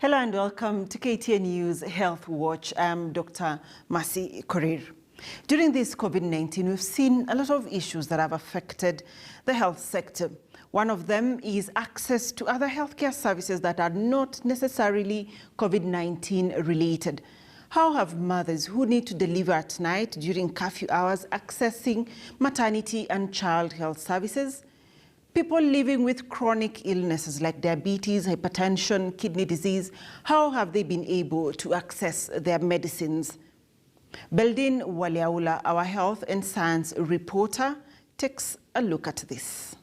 Hello and welcome to KTN News Health Watch. I'm Dr. Mercy Korir. During this COVID-19, we've seen a lot of issues that have affected the health sector. One of them is access to other healthcare services that are not necessarily COVID-19 related. How have mothers who need to deliver at night during curfew hours accessing maternity and child health services? People living with chronic illnesses like diabetes, hypertension, kidney disease, how have they been able to access their medicines? Beldin Waliaula, our health and science reporter, takes a look at this.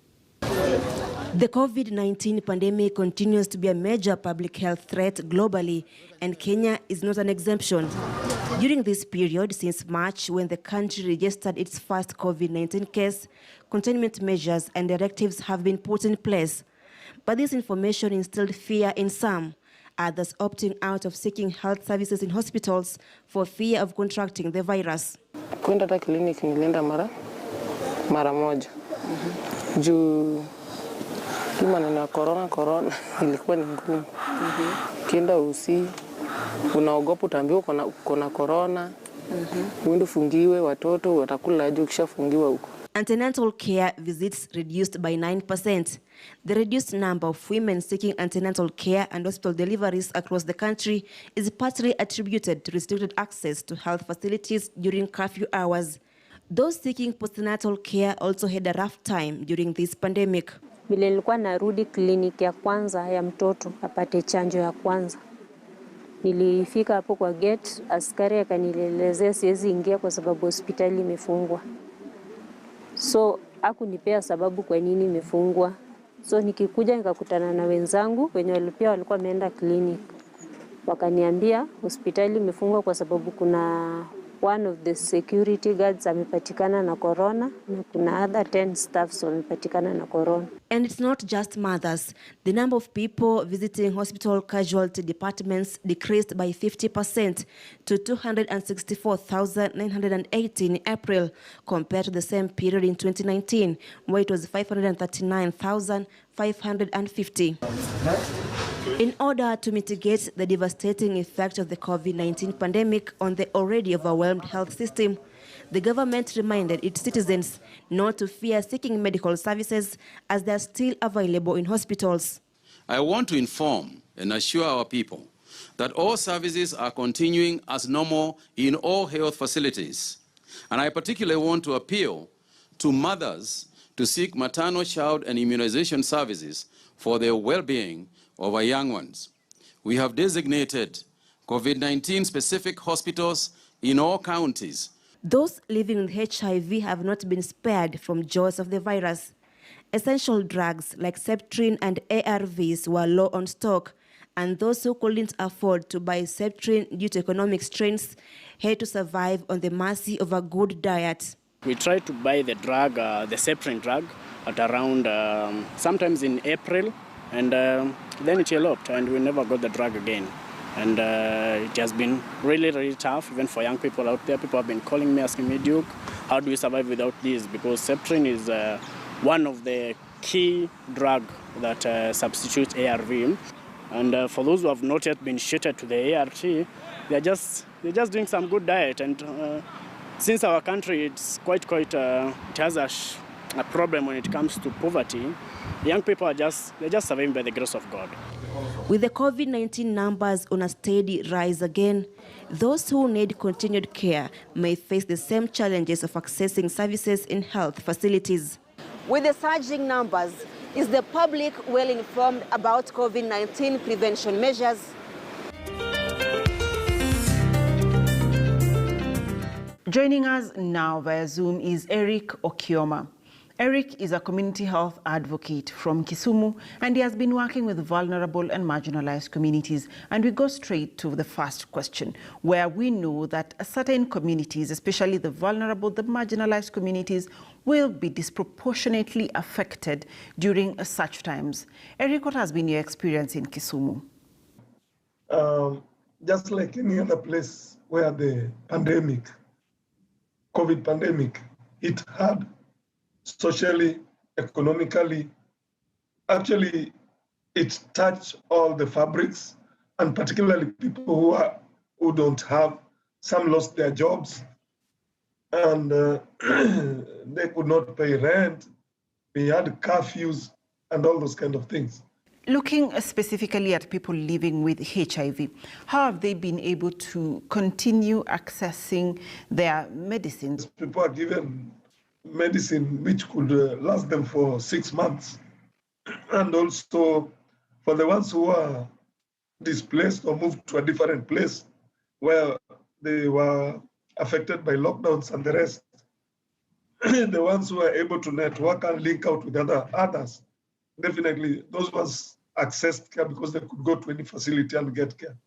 The COVID-19 pandemic continues to be a major public health threat globally, and Kenya is not an exemption. During this period, since March, when the country registered its first COVID-19 case, containment measures and directives have been put in place. But this information instilled fear in some, others opting out of seeking health services in hospitals for fear of contracting the virus. Kwenda hata kliniki nilienda mara moja. Juu maneno ya corona ilikuwa ni ngumu. Kienda usi unaogopa utaambiwa kuna corona. Uende fungiwe watoto watakula aje ukishafungiwa huko. Antenatal care visits reduced by 9%. The reduced number of women seeking antenatal care and hospital deliveries across the country is partly attributed to restricted access to health facilities during curfew hours. Those seeking postnatal care also had a rough time during this pandemic. Vile nilikuwa narudi kliniki ya kwanza ya mtoto apate chanjo ya kwanza. Nilifika hapo kwa gate, askari akanielezea siwezi ingia kwa sababu hospitali imefungwa. So hakunipea sababu kwa nini imefungwa. So nikikuja nikakutana na wenzangu wenye walikuwa wameenda kliniki. Wakaniambia hospitali imefungwa kwa sababu kuna one of the security guards amepatikana na corona na kuna other 10 staffs wamepatikana na corona. And it's not just mothers. The number of people visiting hospital casualty departments decreased by 50% to 264,980 in April compared to the same period in 2019, where it was 539,550. In order to mitigate the devastating effect of the COVID-19 pandemic on the already overwhelmed health system, the government reminded its citizens not to fear seeking medical services as they are still available in hospitals. I want to inform and assure our people that all services are continuing as normal in all health facilities. And I particularly want to appeal to mothers to seek maternal, child, and immunization services for their well-being of our young ones. We have designated COVID-19 specific hospitals in all counties. Those living with HIV have not been spared from jaws of the virus. Essential drugs like Septrin and ARVs were low on stock, and those who couldn't afford to buy Septrin due to economic strains had to survive on the mercy of a good diet. We tried to buy the drug, the Septrin drug, at around sometimes in April, and then it eloped, and we never got the drug again. And it has been really, really tough, even for young people out there. People have been calling me, asking me, Duke, how do we survive without this? Because Septrin is one of the key drugs that substitutes ARV. And for those who have not yet been shifted to the ART, they're just doing some good diet. And since our country, it's quite it has a problem when it comes to poverty, young people they're just surviving by the grace of God. With the COVID-19 numbers on a steady rise again, those who need continued care may face the same challenges of accessing services in health facilities. With the surging numbers, is the public well informed about COVID-19 prevention measures? Joining us now via Zoom is Eric Okioma. Eric is a community health advocate from Kisumu, and he has been working with vulnerable and marginalized communities. And we go straight to the first question, where we know that certain communities, especially the vulnerable, the marginalized communities, will be disproportionately affected during such times. Eric, what has been your experience in Kisumu? Just like any other place where the COVID pandemic, it had socially, economically, actually it touched all the fabrics and particularly people who don't have, some lost their jobs, and they could not pay rent. We had curfews and all those kind of things. Looking specifically at people living with HIV, how have they been able to continue accessing their medicines? People are given medicine which could last them for 6 months. And also for the ones who are displaced or moved to a different place where they were affected by lockdowns and the rest, the ones who are able to network and link out with others, definitely those ones accessed care because they could go to any facility and get care.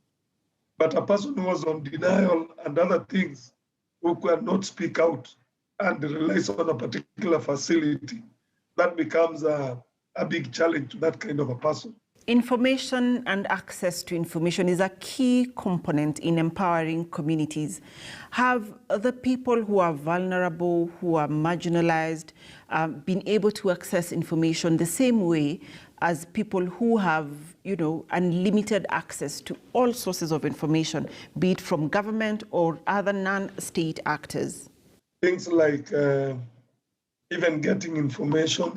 But a person who was on denial and other things, who cannot speak out and relies on a particular facility, that becomes a big challenge to that kind of a person. Information and access to information is a key component in empowering communities. Have the people who are vulnerable, who are marginalized, been able to access information the same way as people who have, unlimited access to all sources of information, be it from government or other non-state actors? Things like even getting information,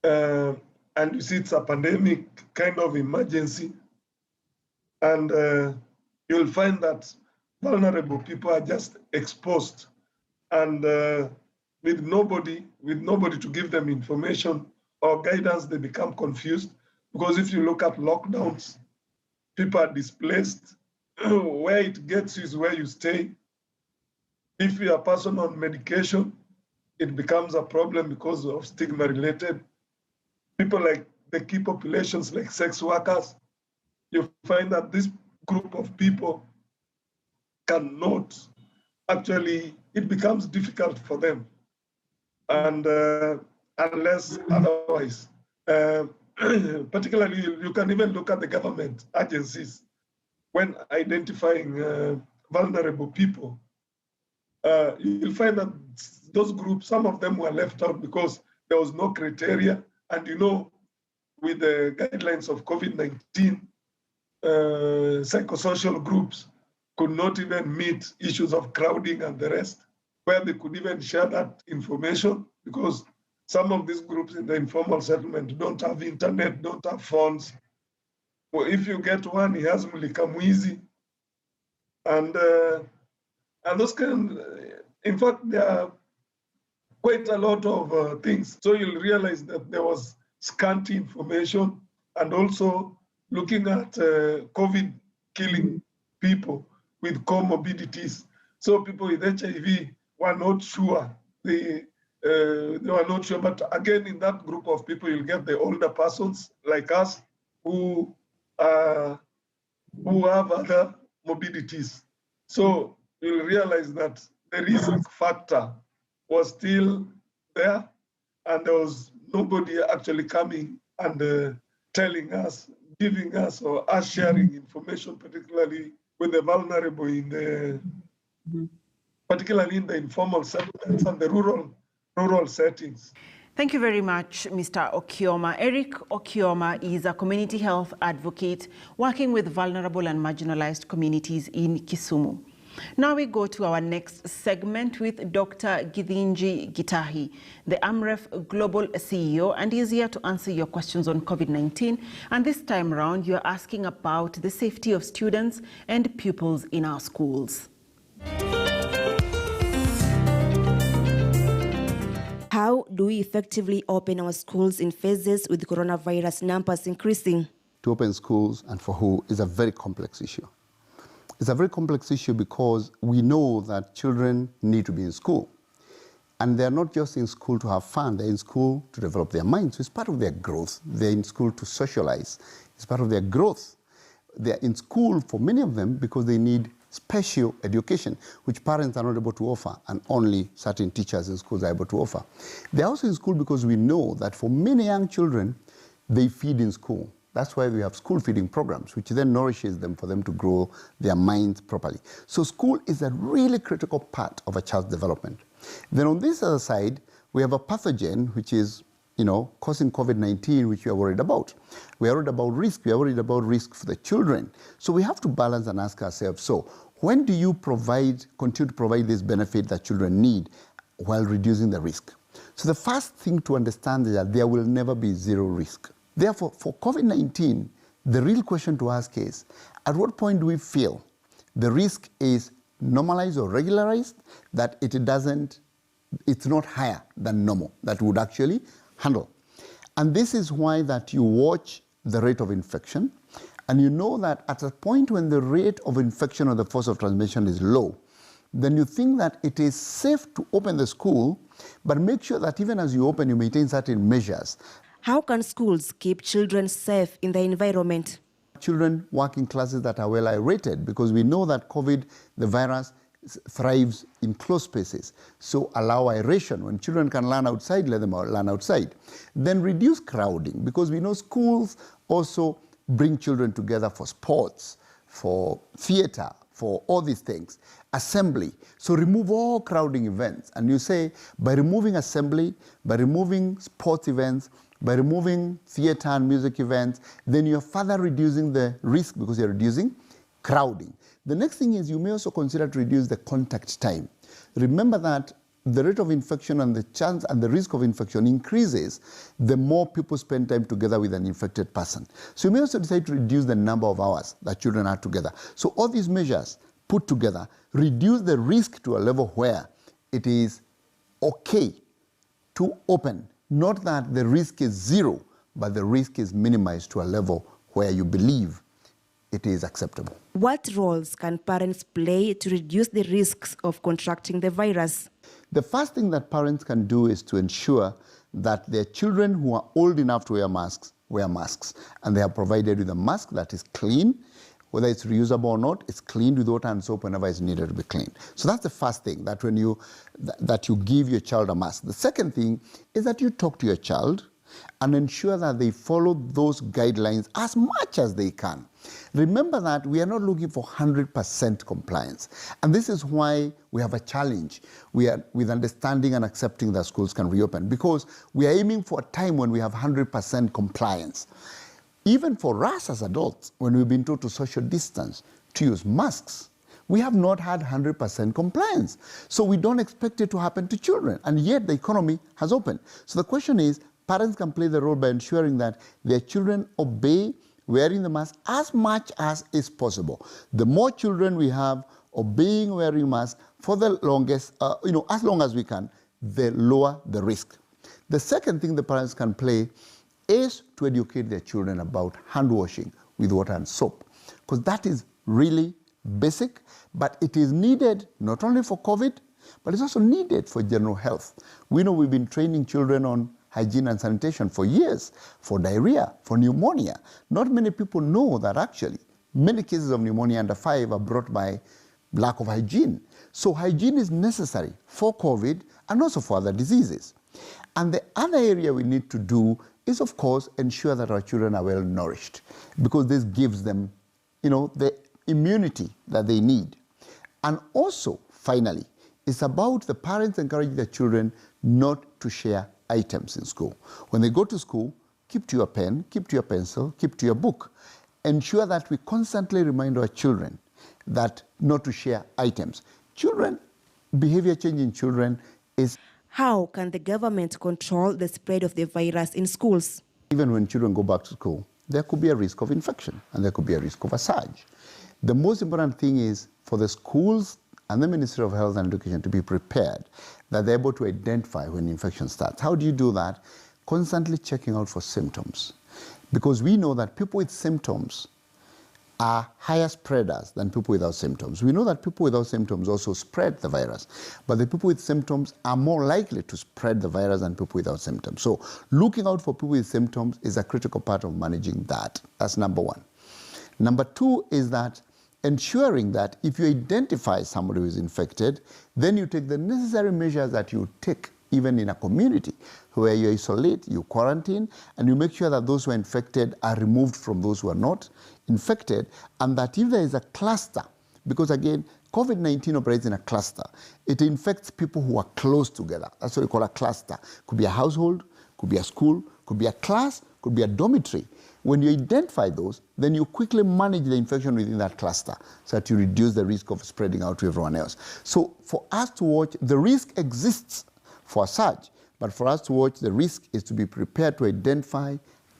and you see it's a pandemic kind of emergency, and you'll find that vulnerable people are just exposed, and with nobody to give them information or guidance, they become confused. Because if you look at lockdowns, people are displaced. Where it gets you is where you stay. If you're a person on medication, it becomes a problem because of stigma related. People like the key populations like sex workers, you find that this group of people cannot, actually, it becomes difficult for them. And unless otherwise, particularly you can even look at the government agencies when identifying vulnerable people. You'll find that those groups, some of them were left out because there was no criteria. And with the guidelines of COVID-19, psychosocial groups could not even meet issues of crowding and the rest, where they could even share that information, because some of these groups in the informal settlement don't have internet, don't have phones. Well, if you get one, he has Mulikamwizi. And those in fact, there are quite a lot of things. So you'll realize that there was scanty information, and also looking at COVID killing people with comorbidities. So people with HIV were not sure. They were not sure. But again, in that group of people, you'll get the older persons like us who have other morbidities. So you'll realize that the risk factor was still there, and there was nobody actually coming and telling us, giving us, or us sharing information, particularly with the vulnerable particularly in the informal settlements and the rural settings. Thank you very much, Mr. Okioma. Eric Okioma is a community health advocate working with vulnerable and marginalized communities in Kisumu. Now we go to our next segment with Dr. Githinji Gitahi, the AMREF Global CEO, and he's here to answer your questions on COVID-19. And this time around, you're asking about the safety of students and pupils in our schools. How do we effectively open our schools in phases with coronavirus numbers increasing? To open schools and for who is a very complex issue. It's a very complex issue because we know that children need to be in school. And they're not just in school to have fun, they're in school to develop their minds. So it's part of their growth. They're in school to socialize. It's part of their growth. They're in school, for many of them, because they need special education, which parents are not able to offer, and only certain teachers in schools are able to offer. They're also in school because we know that for many young children, they feed in school. That's why we have school feeding programs, which then nourishes them for them to grow their minds properly. So school is a really critical part of a child's development. Then on this other side, we have a pathogen, which is causing COVID-19, which we are worried about. We are worried about risk. We are worried about risk for the children. So we have to balance and ask ourselves, so when do you continue to provide this benefit that children need while reducing the risk? So the first thing to understand is that there will never be zero risk. Therefore, for COVID-19, the real question to ask is, at what point do we feel the risk is normalized or regularized, that it's not higher than normal, that would actually handle? And this is why that you watch the rate of infection, and you know that at a point when the rate of infection or the force of transmission is low, then you think that it is safe to open the school, but make sure that even as you open, you maintain certain measures. How can schools keep children safe in the environment? Children work in classes that are well aerated, because we know that COVID, the virus, thrives in closed spaces. So allow aeration. When children can learn outside, let them learn outside. Then reduce crowding, because we know schools also bring children together for sports, for theater, for all these things. Assembly. So remove all crowding events. And you say, by removing assembly, by removing sports events, by removing theater and music events, then you're further reducing the risk, because you're reducing crowding. The next thing is you may also consider to reduce the contact time. Remember that the rate of infection and the chance and the risk of infection increases the more people spend time together with an infected person. So you may also decide to reduce the number of hours that children are together. So all these measures put together reduce the risk to a level where it is okay to open. Not that the risk is zero, but the risk is minimized to a level where you believe it is acceptable. What roles can parents play to reduce the risks of contracting the virus? The first thing that parents can do is to ensure that their children who are old enough to wear masks, and they are provided with a mask that is clean. Whether it's reusable or not, it's cleaned with water and soap whenever it's needed to be cleaned. So that's the first thing, that when you give your child a mask. The second thing is that you talk to your child and ensure that they follow those guidelines as much as they can. Remember that we are not looking for 100% compliance. And this is why we have a challenge with understanding and accepting that schools can reopen, because we are aiming for a time when we have 100% compliance. Even for us as adults, when we've been told to social distance, to use masks, we have not had 100% compliance. So we don't expect it to happen to children, and yet the economy has opened. So the question is, parents can play the role by ensuring that their children obey wearing the mask as much as is possible. The more children we have obeying wearing masks for the longest, as long as we can, the lower the risk. The second thing the parents can play is to educate their children about hand washing with water and soap, because that is really basic, but it is needed not only for COVID, but it's also needed for general health. We know we've been training children on hygiene and sanitation for years, for diarrhea, for pneumonia. Not many people know that actually many cases of pneumonia under 5 are brought by lack of hygiene. So hygiene is necessary for COVID and also for other diseases. And the other area we need to do is, of course, ensure that our children are well nourished, because this gives them, the immunity that they need. And also, finally, it's about the parents encouraging their children not to share items in school. When they go to school, keep to your pen, keep to your pencil, keep to your book. Ensure that we constantly remind our children that not to share items. Behavior change in children is... How can the government control the spread of the virus in schools? Even when children go back to school, there could be a risk of infection and there could be a risk of a surge. The most important thing is for the schools and the Ministry of Health and Education to be prepared, that they're able to identify when infection starts. How do you do that? Constantly checking out for symptoms. Because we know that people with symptoms are higher spreaders than people without symptoms. We know that people without symptoms also spread the virus, but the people with symptoms are more likely to spread the virus than people without symptoms. So looking out for people with symptoms is a critical part of managing that. That's number one. Number two is that ensuring that if you identify somebody who is infected, then you take the necessary measures that you take even in a community where you isolate, you quarantine, and you make sure that those who are infected are removed from those who are not infected, and that if there is a cluster, because again, COVID-19 operates in a cluster, it infects people who are close together. That's what we call a cluster. Could be a household, could be a school, could be a class, could be a dormitory. When you identify those, then you quickly manage the infection within that cluster so that you reduce the risk of spreading out to everyone else. So for us to watch, the risk exists for a surge, but for us to watch, the risk is to be prepared to identify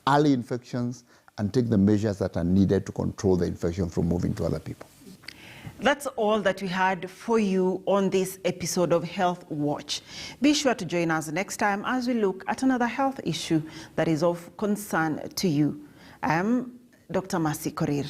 early infections and take the measures that are needed to control the infection from moving to other people. That's all that we had for you on this episode of Health Watch. Be sure to join us next time as we look at another health issue that is of concern to you. I am Dr. Mombasa Road.